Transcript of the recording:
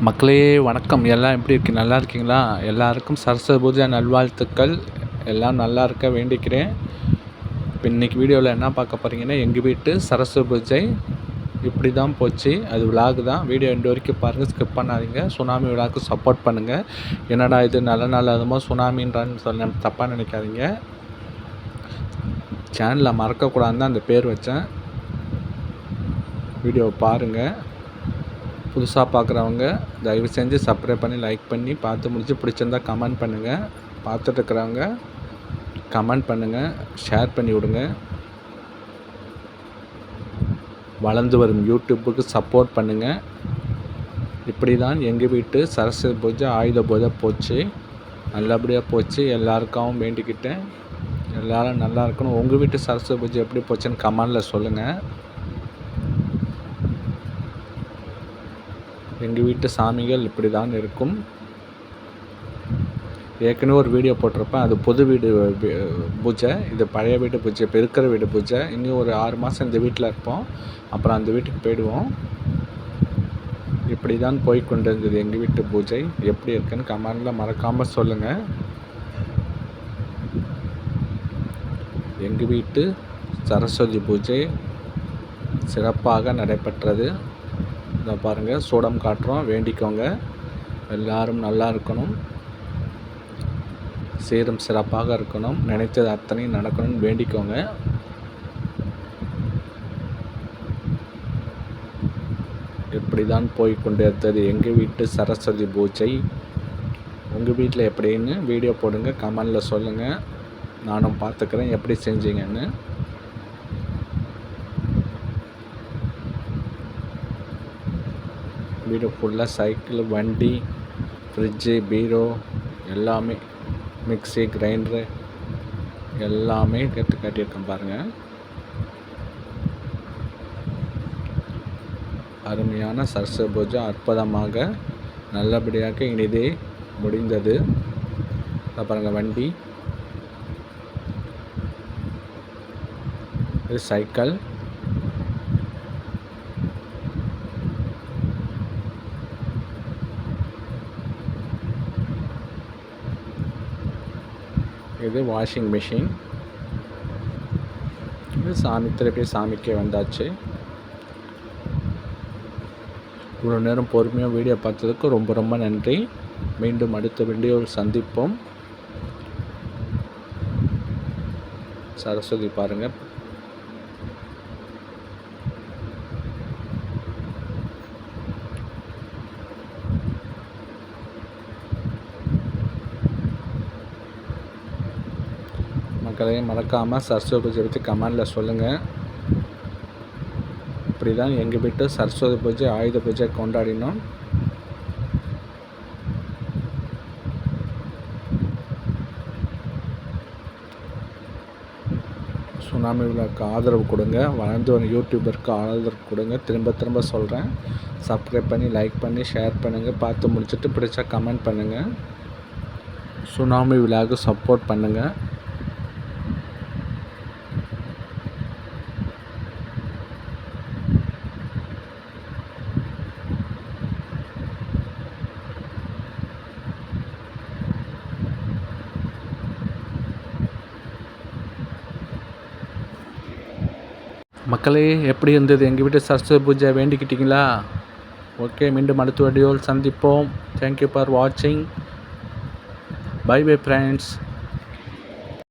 மக்களே வணக்கம். எல்லாம் எப்படி இருக்கீங்க? நல்லா இருக்கீங்களா? எல்லாருக்கும் சரஸ்வதி பூஜை நல்வாழ்த்துக்கள். எல்லாம் நல்லா இருக்க வேண்டிக்கிறேன். இப்போ இன்றைக்கி வீடியோவில் என்ன பார்க்க போகிறீங்கன்னா, எங்கள் வீட்டு சரஸ்வதி பூஜை இப்படி தான் போச்சு. அது விலாகு தான். வீடியோ எண்டு வரைக்கும் பாருங்கள், ஸ்கிப் பண்ணாதீங்க. சுனாமி விழாவுக்கு சப்போர்ட் பண்ணுங்கள். என்னடா இது நல்ல நாள் அதுமோ சுனாமின்றான்னு சொல்ல தப்பாக நினைக்காதீங்க. சேனலில் மறக்கக்கூடாதுன்னு தான் அந்த பேர் வச்சேன். வீடியோவை பாருங்கள். புதுசாக பார்க்குறவங்க தயவு செஞ்சு சப்ஸ்கிரைப் பண்ணி லைக் பண்ணி பார்த்து முடிச்சு பிடிச்சிருந்தா கமெண்ட் பண்ணுங்கள். பார்த்துட்டு இருக்கிறவங்க கமெண்ட் பண்ணுங்கள், ஷேர் பண்ணி விடுங்க. வளர்ந்து வரும் யூடியூப்புக்கு சப்போர்ட் பண்ணுங்கள். இப்படி தான் எங்கள் வீட்டு சரஸ்வதி பூஜை ஆயுத பூஜை போச்சு. நல்லபடியாக போச்சு. எல்லாருக்காகவும் வேண்டிக்கிட்டேன். எல்லோரும் நல்லா இருக்கணும். உங்கள் வீட்டு சரஸ்வதி பூஜை எப்படி போச்சுன்னு கமெண்டில் சொல்லுங்கள். எங்கள் வீட்டு சாமிகள் இப்படி தான் இருக்கும். ஏற்கனவே ஒரு வீடியோ போட்டிருப்பேன். அது புது வீடு பூஜை, இது பழைய வீடு பூஜை, இப்போ இருக்கிற வீடு பூஜை. இன்னும் ஒரு 6 மாதம் இந்த வீட்டில் இருப்போம். அப்புறம் அந்த வீட்டுக்கு போயிடுவோம். இப்படி தான் போய்கொண்டு இருந்தது எங்கள் வீட்டு பூஜை. எப்படி இருக்குன்னு கமெண்டில் மறக்காமல் சொல்லுங்கள். எங்கள் வீட்டு சரஸ்வதி பூஜை சிறப்பாக நடைபெற்றது. இதை பாருங்கள், சூடம் காட்டுறோம், வேண்டிக்கோங்க. எல்லாரும் நல்லா இருக்கணும், சீரும் சிறப்பாக இருக்கணும், நினைத்தது அத்தனையும் நடக்கணும்னு வேண்டிக்கோங்க. இப்படி தான் போய்கொண்டு இருந்தது எங்கள் வீட்டு சரஸ்வதி பூஜை. உங்கள் வீட்டில் எப்படின்னு வீடியோ போடுங்க, கமெண்டில் சொல்லுங்கள். நானும் பார்த்துக்கிறேன் எப்படி செஞ்சீங்கன்னு. வீடு ஃபுல்லாக சைக்கிள், வண்டி, ஃப்ரிட்ஜு, பீரோ எல்லாமே, மிக்ஸி, கிரைண்டரு எல்லாமே காட்டியிருக்கேன் பாருங்கள். அருமையான சரஸ்வதி பூஜை அற்புதமாக நல்லபடியாக இனிதே முடிந்தது. பாருங்கள், வண்டி, இது சைக்கிள், இது வாஷிங் மிஷின். இது சாமி, திருப்பி சாமிக்கே வந்தாச்சு. இவ்வளோ நேரம் பொறுமையாக வீடியோ பார்த்ததுக்கு ரொம்ப ரொம்ப நன்றி. மீண்டும் அடுத்த வீடியோவில் சந்திப்போம். சரஸ்வதி பாருங்கள். மக்களே மறக்காமல் சரஸ்வதி பூஜை பற்றி கமெண்டில் சொல்லுங்கள். இப்படி தான் எங்கள் வீட்டு சரஸ்வதி பூஜை ஆயுத பூஜை கொண்டாடினோம். சுனாமி விழாவுக்கு ஆதரவு கொடுங்க. வளர்ந்து வரும் யூடியூபருக்கு ஆதரவு கொடுங்க. திரும்ப திரும்ப சொல்கிறேன், சப்ஸ்கிரைப் பண்ணி லைக் பண்ணி ஷேர் பண்ணுங்கள். பார்த்து முடிச்சுட்டு பிடிச்சா கமெண்ட் பண்ணுங்கள். சுனாமி விழாவுக்கு சப்போர்ட் பண்ணுங்கள். மக்களே எப்படி இருந்தது எங்கள் வீட்டு சரஸ்வதி பூஜை? வேண்டிக்கிட்டீங்களா? ஓகே, மீண்டும் அடுத்த வீடியோவில் சந்திப்போம். தேங்க்யூ ஃபார் வாட்சிங். Bye bye friends.